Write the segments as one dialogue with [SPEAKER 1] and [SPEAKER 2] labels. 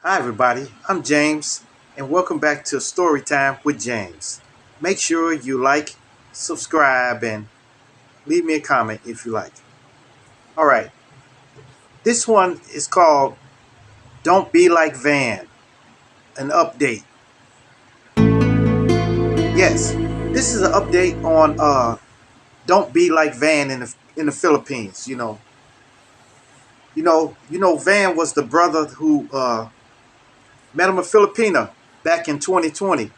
[SPEAKER 1] Hi, everybody. I'm James, and welcome back to Storytime with James. Make sure you like, subscribe, and leave me a comment if you like. All right, this one is called Don't Be Like Van, an update. Yes, this is an update on Don't Be Like Van in the Philippines. Van was the brother who met him a Filipina back in 2020.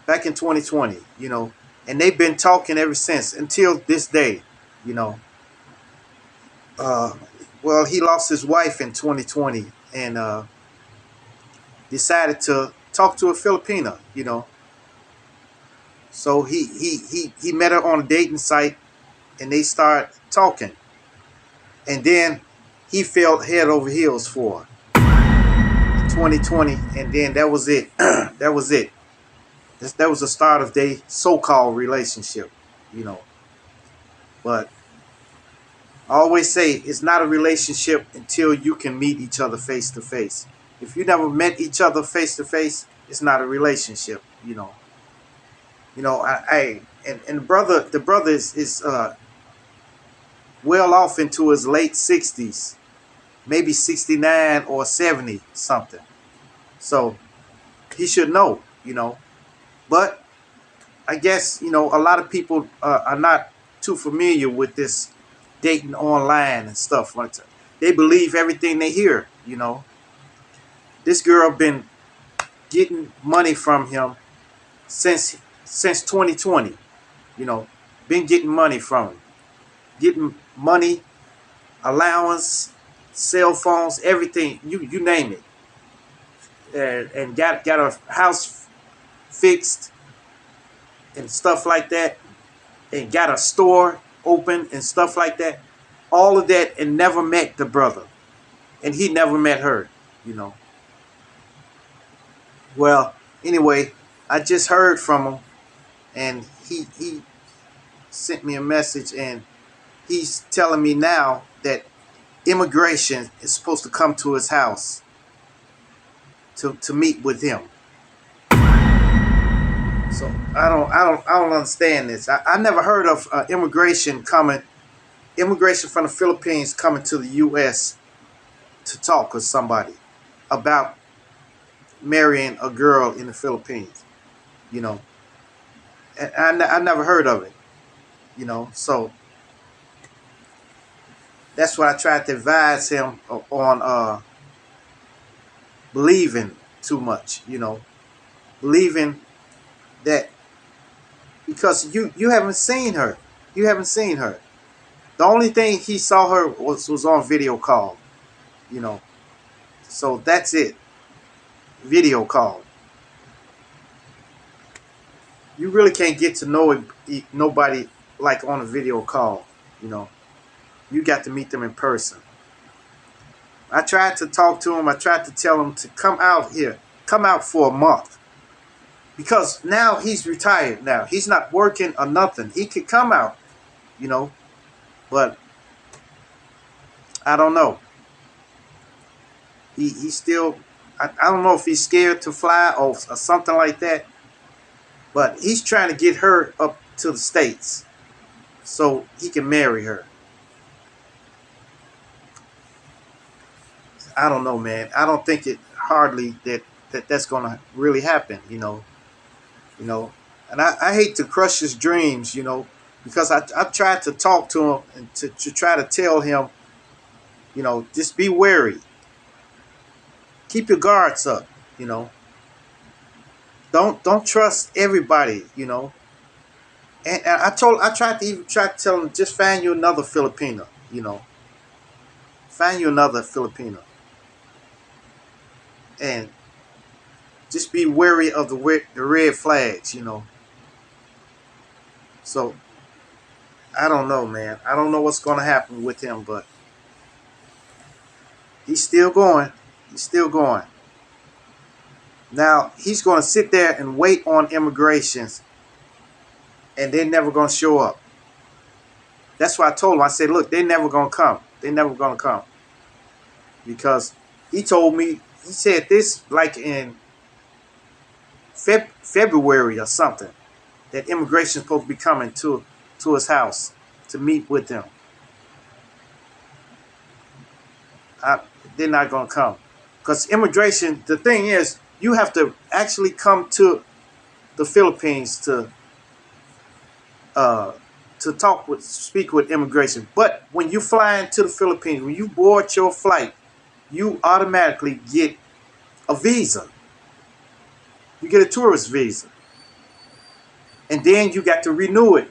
[SPEAKER 1] Back in 2020, and they've been talking ever since until this day, you know. Uh, well, he lost his wife in 2020 and decided to talk to a Filipina, So he met her on a dating site and they start talking, and then he fell head over heels for her in 2020, and then that was it. That was it. That was the start of their so-called relationship, you know. But I always say it's not a relationship until you can meet each other face to face. If you never met each other face to face, it's not a relationship. And the brother is well off into his late 60s, maybe 69 or 70 something. So he should know. But I guess a lot of people are not too familiar with this dating online and stuff like that. They believe everything they hear. This girl been getting money from him since 2020. You know, been getting money from him, getting money, allowance, cell phones, everything you name it, and got a house fixed and stuff like that, and got a store open and stuff like that. All of that, and never met the brother, and he never met her. You know. Well, anyway, I just heard from him, and he sent me a message, and he's telling me now that immigration is supposed to come to his house to meet with him. So I don't understand this. I never heard of immigration from the Philippines coming to the U.S. to talk with somebody about marrying a girl in the Philippines. You know, and I never heard of it. So that's what I tried to advise him on believing too much. Believing that, because you haven't seen her. You haven't seen her. The only thing he saw her was on video call. You know, so that's it. Video call. You really can't get to know nobody like on a video call. You know, you got to meet them in person. I tried to talk to him. I tried to tell him to come out here, come out for a month, because now he's retired. Now he's not working or nothing. He could come out, you know, but I don't know. He still, I don't know if he's scared to fly or something like that. But he's trying to get her up to the States so he can marry her. I don't know, man. I don't think it hardly that's gonna really happen. You know. And I hate to crush his dreams. Because I've tried to talk to him and to try to tell him, just be wary. Keep your guards up. You know. Don't trust everybody. And I tried to even try to tell him, just find you another Filipino. Find you another Filipino, and just be wary of the red flags. So I don't know, man. I don't know what's going to happen with him, but he's still going. He's still going. Now he's going to sit there and wait on immigrations, and they're never going to show up. That's why I told him. I said, look, they're never going to come. They're never going to come, because he told me he said this like in February or something, that immigration is supposed to be coming to his house to meet with them. I, they're not gonna come because immigration. The thing is, you have to actually come to the Philippines uh, to speak with immigration. But when you fly into the Philippines, when you board your flight, you automatically get a visa. You get a tourist visa, and then you got to renew it,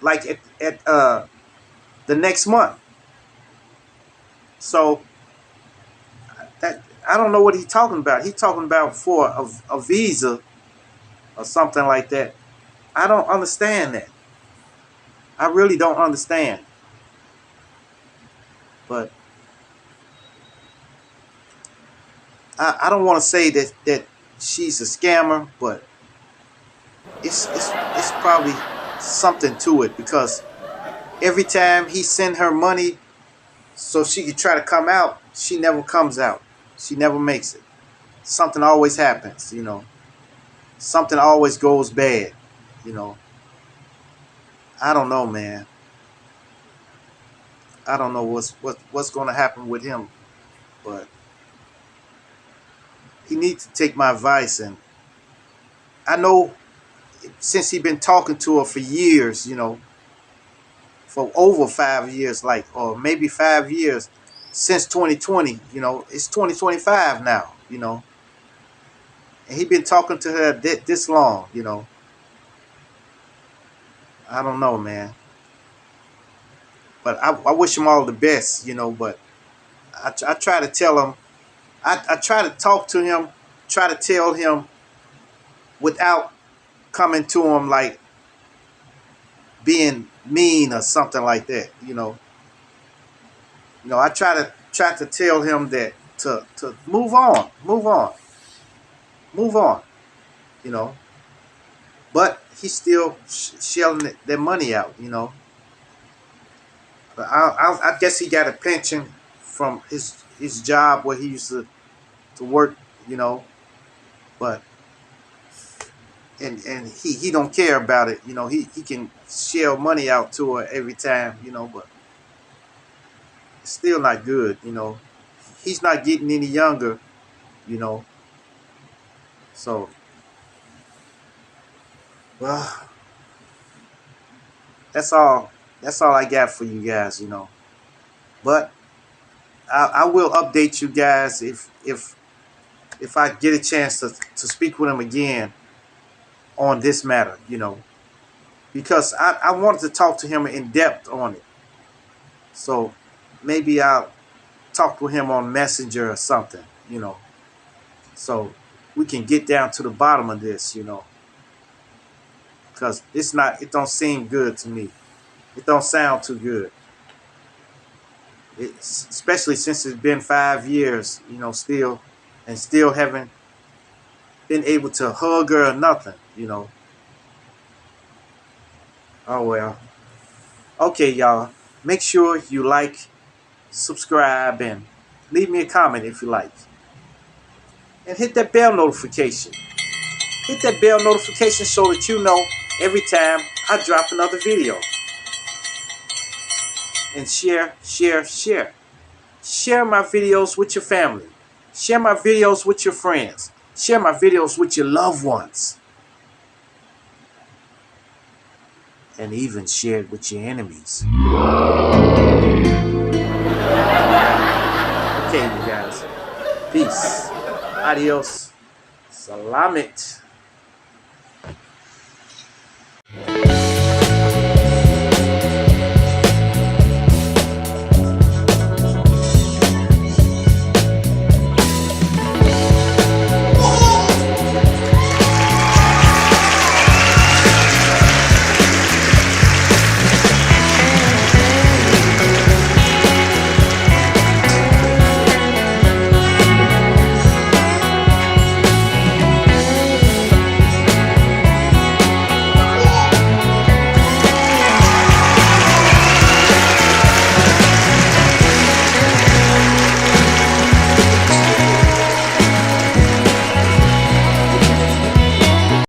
[SPEAKER 1] like at the next month. So that I don't know what he's talking about. He's talking about for a visa or something like that. I don't understand that. I really don't understand. But I don't want to say that she's a scammer, but it's probably something to it because every time he send her money so she could try to come out, she never comes out. She never makes it. Something always happens, you know. Something always goes bad, you know. I don't know, man. I don't know what's going to happen with him, but he needs to take my advice. And I know since he been talking to her for years, you know, for over 5 years, like, or maybe 5 years since 2020, you know, it's 2025 now, you know, and he been talking to her this long, you know. I don't know, man, but I wish him all the best, you know, but I try to tell him, I try to talk to him, try to tell him without coming to him like being mean or something like that, you know. You know, I try to tell him that to move on, move on, you know. But he's still shelling their money out, you know. But I guess he got a pension from his job where he used to work, you know. But and he don't care about it, you know. He can shell money out to her every time, you know. But it's still not good, you know. He's not getting any younger, you know. So, well, that's all. That's all I got for you guys, you know. But I will update you guys if I get a chance to speak with him again on this matter, you know, because I wanted to talk to him in depth on it. So maybe I'll talk with him on Messenger or something, you know, so we can get down to the bottom of this, you know, because it don't seem good to me. It don't sound too good. Especially since it's been 5 years, you know, still haven't been able to hug her or nothing, you know. Oh well. Okay, y'all. Make sure you like, subscribe, and leave me a comment if you like. And hit that bell notification. Hit that bell notification so that you know every time I drop another video. And share, share, share. Share my videos with your family. Share my videos with your friends. Share my videos with your loved ones. And even share it with your enemies. Okay, you guys. Peace. Adios. Salamit.